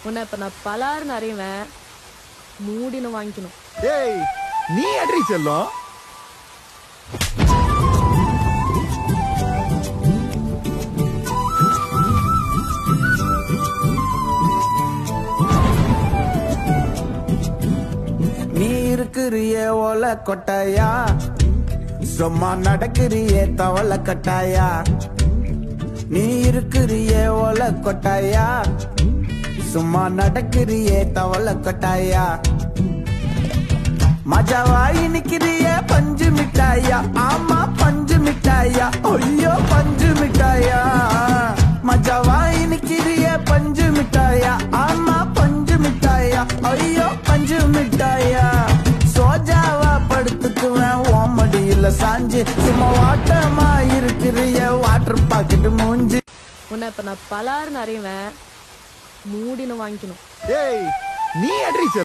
உன்னை இப்ப நான் பலாருன்னு அறிவேன், மூடின்னு வாங்கிக்கணும். ஏய், நீ அட்ரி செல்லும். நீ இருக்கிறிய ஓல கொட்டாயா, சும்மா நடக்கிறிய தவள கட்டாயா. நீ இருக்கிறிய ஓல கொட்டாயா, சும்மா நடக்கிறிய தவள கட்டாயா. மஜாவாய் நிக்கிறிய பஞ்சு மிட்டாயா, ஆமா பஞ்சு மிட்டாயா, ஐயோ பஞ்சு மிட்டாயா. மஜாவாய் நிக்கிறிய பஞ்சு மிட்டாயா, ஆமா பஞ்சு மிட்டாயா, ஐயோ பஞ்சு மிட்டாயா. சோஜாவா படுத்துக்குவேன் ஓமடியில சாஞ்சு, சும்மா வாட்டமா இருக்கிறிய வாட்டர் பாக்கெட் மூஞ்சி. உன்னை இப்ப நான் பலாருன்னு அறிவேன், மூடின்னு வாங்கிக்கணும். ஏய், நீ அட்ரி